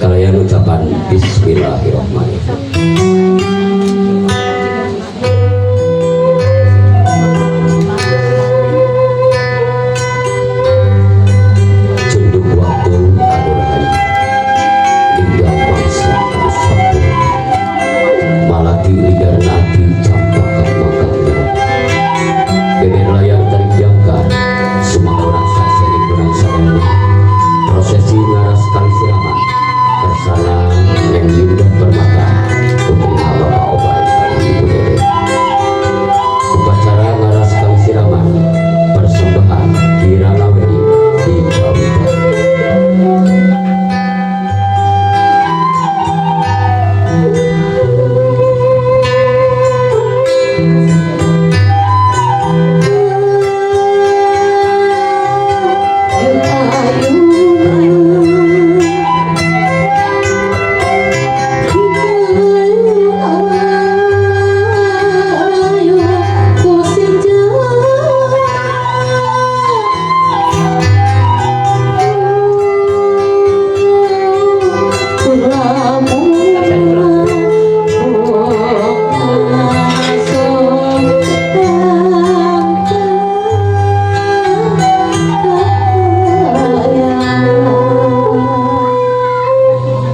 kalian ucapan Bismillahirrahmanirrahim. Junduk waktu adur hari hingga bangsa harus satu malati ligar nati campak mangkaknya bebek layar tarik jangkar semua orang saseni kurang sadar prosesi ngaras kali siraman bersama yang Yunda Permata putri Bapak Obat Ibu Dede. Upacara ngaras kali siraman persembahan Kiranaweni di Bawita.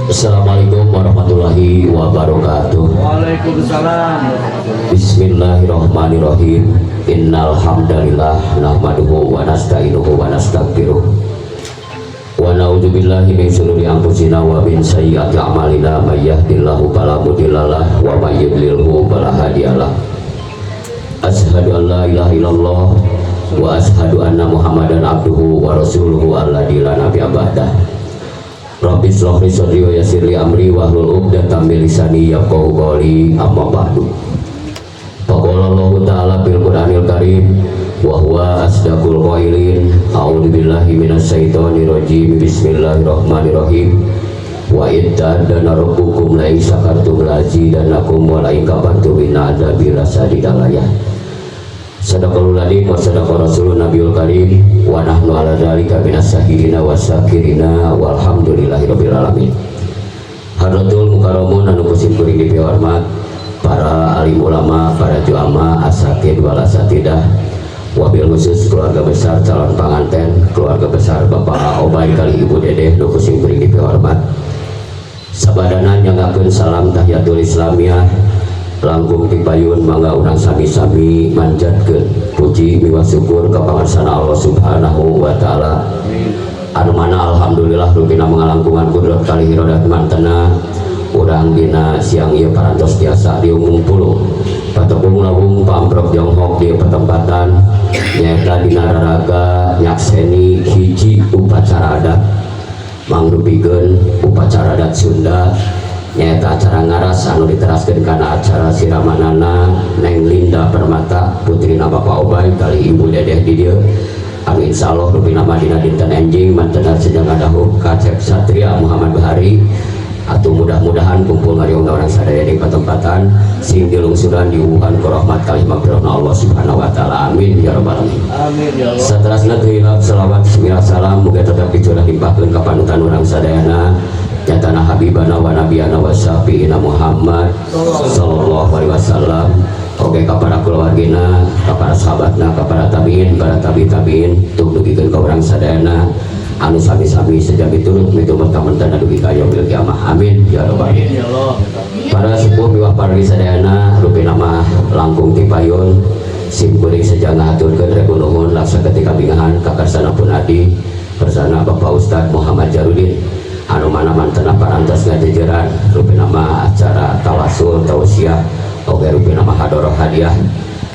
Assalamualaikum warahmatullahi wabarakatuh. Waalaikumsalam. Bismillahirrahmanirrahim. Innal hamdalillah nahmaduhu wa nasta'inuhu wa nastaghfiruh. Wa na'udzubillahi min syururi anfusina wa min sayyiati a'malina may yahdihillahu fala mudhillalah wa may yudlilhu fala hadiyalah. Asyhadu an la ilaha illallah wa asyhadu anna Muhammadan abduhu wa rasuluhu alladzi la nabiyya ba'dah. Rabbi shrah li sadri wa yassir li amri wahlul 'uqdatam min lisani yafqahu qawli amma ba'du. Faqala Allah Ta'ala fil Qur'anil Karim wa huwa asdaqul qailin. A'udzu billahi minasy syaithanir rajim. Bismillahirrahmanirrahim. Wa itta'adana rabbukum la in syakartum la azidannakum wa la in kafartum inna adzabi lasadidalaya. Sadaqallahul adzim wa sadaqa rasulun nabiyul karim wa nahnu ala dzalika minas syahidina wasyakirina walhamdulillahirabbil alamin. Hadratul mukarramun anu kusim kuring dipihormat para alim ulama, para juama, asatid wal asatidah, wabil khusus keluarga besar calon pengantin, keluarga besar Bapak Obay kali Ibu Dede nu kusim kuring dipihormat. Sabadana nyangakeun salam tahiyatul islamiyah langkung dipayun mangga urang sami-sami manjatkeun puji miwah syukur ka pangarsana Allah Subhanahu wa taala. Anu mana alhamdulillah rupina mengalangkungan kudrat kali hirodat mantena urang dina siang ieu parantos tiasa diumum puluh patepung lawung pamprov Jonghok di pertempatan nyaeta dina raraga nyakseni hiji upacara adat mangrupikeun upacara adat Sunda nyaeta acara ngaras anu diteraskeun kana acara siramanana Neng Linda Permata putrina Bapak Obay kali Ibu Dedeh di dieu anu insyaallah rupina madina dinten enjing mantenan sejangan dahuk kacep satria Muhammad Bahari atuh mudah-mudahan kumpul ngariung orang sadaya di pertempatan sing dilungsuran di Wuhan ku rahmat kalimah Allah Subhanahu wa taala. Amin ya rabbal alamin. Amin ya Allah. Saterasna teu hilap selawat bismillah salam muga tetep dicurah limpahkeun ka panutan urang sadayana nyatana habibana wa nabiyana wa syafi'ina Muhammad sallallahu alaihi wasallam. Oke ka para keluargina, ka para sahabatna, ka para tabiin, para tabiin tug dugikeun ka urang sadayana anu sami-sami sejami turut miturut kamantan dugi ka yaumil kiamah. Amin ya rabbal alamin. Para sepuh miwah para sadayana rupina mah langkung tipayun sim kuring sejana haturkeun rebu nuhun laksa ketika bingahan kakarsana pun adi bersana Bapak Ustadz Muhammad Jarudin anu mana mantena parantos ngajejeran rupina mah acara tawasul tausiah oke rupina mah hadoroh hadiah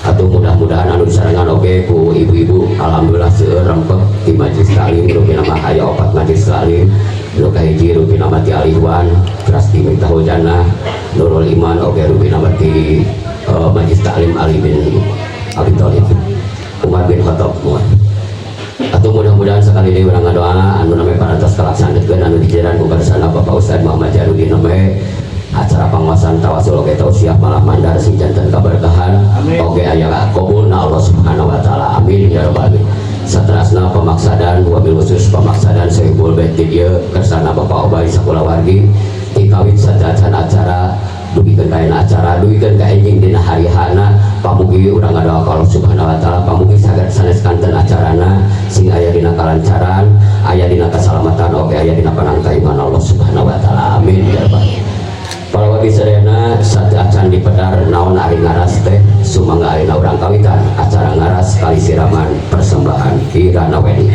atau mudah-mudahan anu disarangan oke ku ibu-ibu alhamdulillah seueur rempek di majlis taklim rupina mah aya opat majlis taklim nu kahiji rupina mah ti Alihwan Trasti Miftahul Jannah Nurul Iman oke rupina mah ti majlis taklim Ali bin Abi Thalib Umar bin Khattab atau mudah-mudahan sekali deui urang ngadoa anu name parantos kalaksanekeun anu dijeran ku karsana Bapak Ustadz Muhammad Jarudin name acara penguasaan tawasul oge tausiah malah mandar sing janten kaberkahan oge aya qabulna Allah Subhanahu wa taala. Amin ya rabbal alamin. satrasna pemaksadan wabil khusus pemaksadan Sohibul Bait dia kersana Bapak Obay sakulah wargi dikawit sajajan acara dugikeun ka acara dugikeun ka enjing dina harihana pamugi urang ngadoa ka Allah Subhanahu wa taala pamugi saged sanes kanten acarana sing aya dina kalancaran aya dina kasalamatan oge aya dina panangtayuan Allah Subhanahu wa taala amin ya rabbal alamin. Para wadi sadayana sate acan di pedar naon ari ngaras teh sumangga arina urang kawitan acara ngaras kali siraman persembahan Kirana Wedding.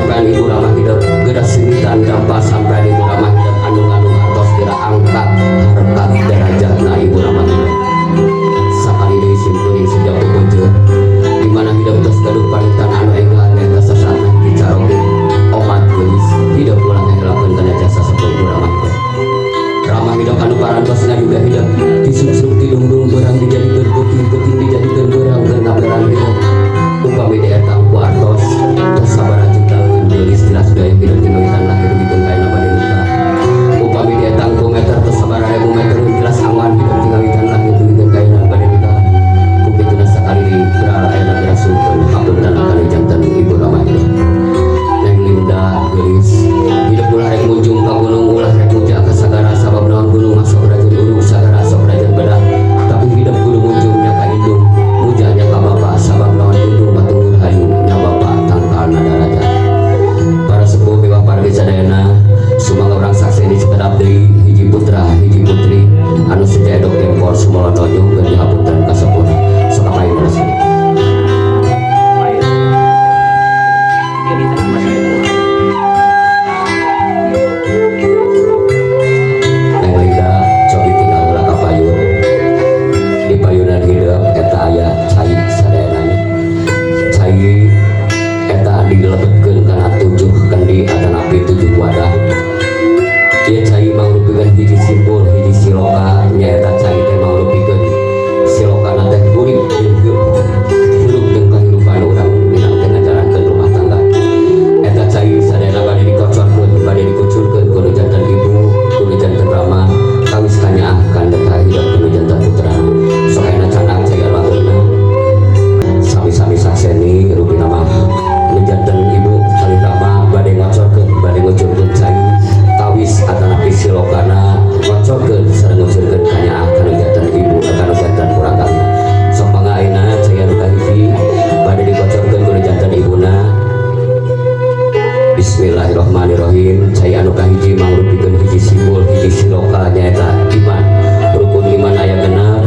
sampean ibu ramah hidup gedas simitan dampak sampean ibu ramah hidup anu-anu hartos kira angkat harkat derajat na ibu ramah hidup sakali deui simkuring sejak pupujeur di mana hidup terus gaduh paritan anu enggal eta sasaatna dicarokeun omat geulis hidup ulang ngelakeun kana jasa sapoe ibu ramah hidup ramah hidup anu parantosna juga hidup disuk-suk dilungdung beurang dijadikeun puting-puting dijadikeun beurang keur ngaberan hidup upami eta ku artos tos sabaraha juta geulis jelas gaya hidup dinoitan lahir dikeun kaina bade nikah upami eta ku meter tos sabaraha ribu meter jelas awan hidup dinoitan lahir dikeun kaina bade nikah ku kituna sakali beral aya dirasukeun hapunten kana janten ibu ramah hidup neng Linda geulis hidup ulah rek munjung ka gunung ulah rek muja ka sagara sabab naon gunung masuk rajin urung sagara sok rajin bedah tapi hidup kudu munjungnya ka indung mujanya ka bapa sabab naon indung matungur hayu nya bapa tangkalna darajat para sepuh bebah pargi sadayana sumangga urang saksi di sekedap deui hiji putra hiji putri anu sedia dok tempor sumala nonyong keur dihapunten ka sepuna sok kapain rasana dilebetkeun kana 7 kendi atau api 7 wadah ieu cai mangrupikeun hiji simbol hiji siloka nyaeta cai teh mangrupikeun silokana teh urip jeung hirup jeung kahirupan urang minang teh ngajarankeun rumah tangga eta cai sadayana bade dikocorkeun bade dikucurkeun ku janten ibu ku janten rama kawis kanyaah kanda hidup ku janten putra sok aya canak cai alahurna sami-sami sakseni rupina mah janten ibu kali rama bade ngocorkeun bade ngucurkeun cai tawis atanapi silokana ngocorkeun sareng ngucurkeun kanyaah kana janten ibu kana janten urang kali sok mangga ayeuna cai anu kahiji bade dikocorkeun ku janten ibuna Bismillahirrahmanirrahim cai anu kahiji mangrupikeun hiji simbol hiji siloka nyaeta iman rukun iman aya benar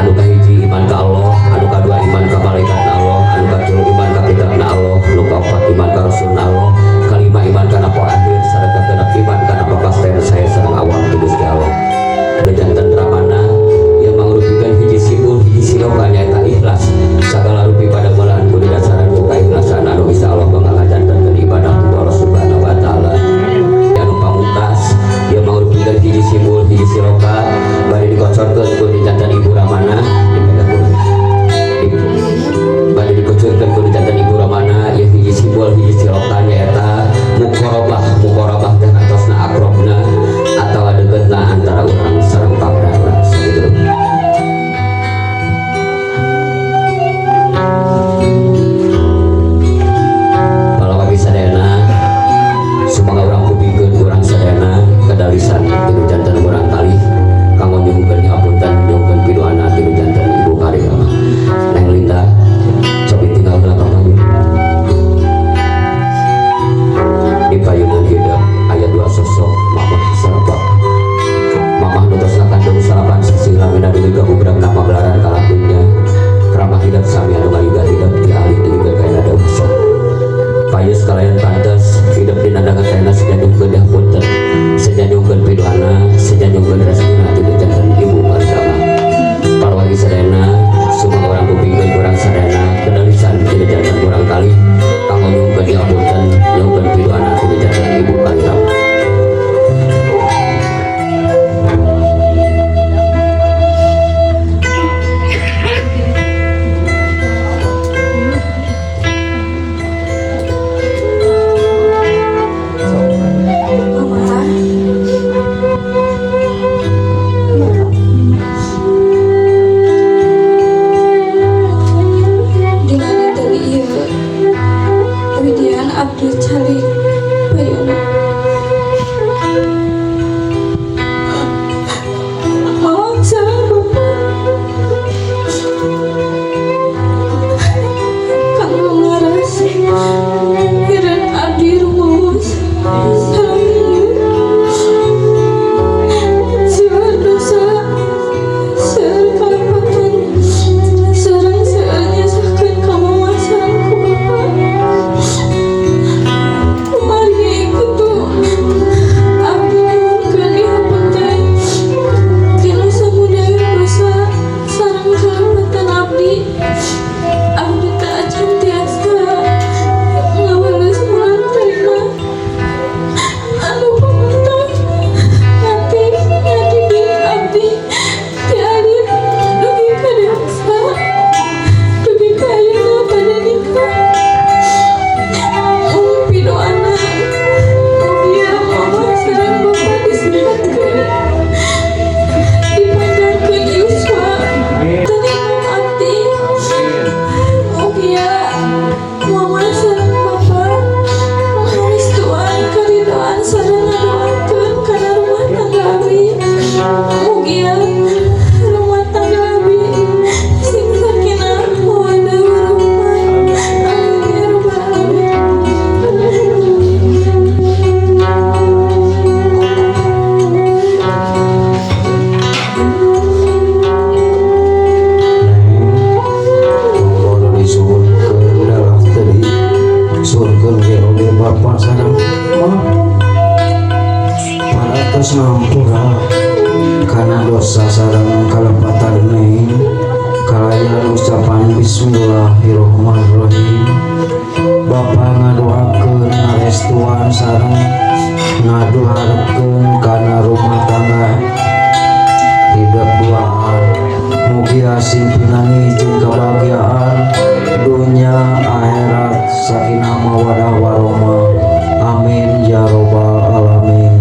anu kahiji iman ka Allah anu kadua iman ka malaikat Allah anu katilu iman ka kitabna Allah anu kaopat iman ka rasulna Allah kalima iman kana poe akhir sareng genep iman kana papasten saya sareng awam ti Gusti Allah janten ramana yang mangrupikeun hiji simbol hiji siloka nyaeta ikhlas sagala rupi pada malahan kudu dasaran ku kaikhlasan anu bisa Allah pangajantenkeun ibadah ku Allah Subhanahu wa taala anu pamungkas yang mangrupikeun hiji simbol hiji siloka bari dikocorkeun ku janten ibu ramana bade dikucurkeun ku janten ibu ramana ieu hiji simbol hiji siloka nyaeta muqarabah teh antosna akrobna atawa deukeutna antara urang sareng pangeran urang sakitu palawagi sadayana sumangga urang pupikeun urang sadayana kadalisan tinu janten urang kali kanggo nyuhkeun hapunten nyuhkeun pidoana tinu janten ibu kali rama neng Linda cobi tinggal belakang di payunan hidup ayat 2 sosok mamah sarabak mamah nutosna kandung salapan sasih lamina demi kabubrang nama gelaran kalakunya ramah hidup sami anu ngaliga hidup dialih dengan kaina dewasa payus kalayan pantes hidup dinandangan kaina senyanyungkeun hapunten senyanyungkeun pidoana senyanyungkeun resmina tinu janten ibu kali rama palawagi sadayana sumang orang kupingkeun urang sadayana kedalisan tinu janten urang kali kanggo nyuhkeun hapunten nyuhkeun pidoana tinu janten ibu kali rama Abdul Calik Bayuna mohon salam kang ngarasi kiran abdi rumus siwa dosa serkan paten serang seanya sakeun kawawasan ku Bapa sekarang mah paratos ngampura karena dosa sareng kalepatan neng kalayan ucapan bismillahirrohmanirrohim. Bapa ngadoakeun ngarestuan sareng ngadoakeun kana rumah tangga hidup duaan mugi asin pinangi jeung kebahagiaan dunia akhirat sakinah mawadah warahmah amin ya robbal alamin.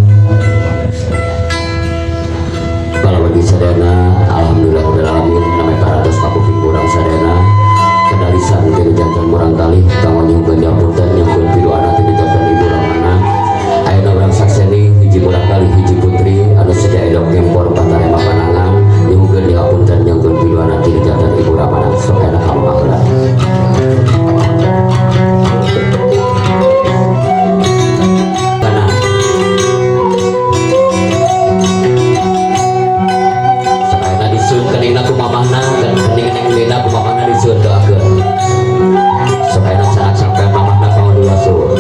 Kalau bagi sadana alhamdulillah rabbil alamin namanya paratos kapuping kurang sadana kedalisan tinu jantan murang kali kanggo nyungkeun diapunten nyungkeun pidoana tinu jantan ibu ramana ayeuna urang sakseni hiji murang kali hiji putri anu sedia edok kempor patarema panangan nyungkeun diapunten nyungkeun pidoana tinu jantan ibu ramana sok aya ka mangga. Keningna ku mamahna dan keningna ku mamahna disueun doakeun supaya sanak sampai mamahna kanggo diwasuh.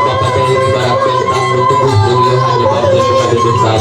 Bapak jadi ibarat bentang untuk dunia hanya bapak kepada dosa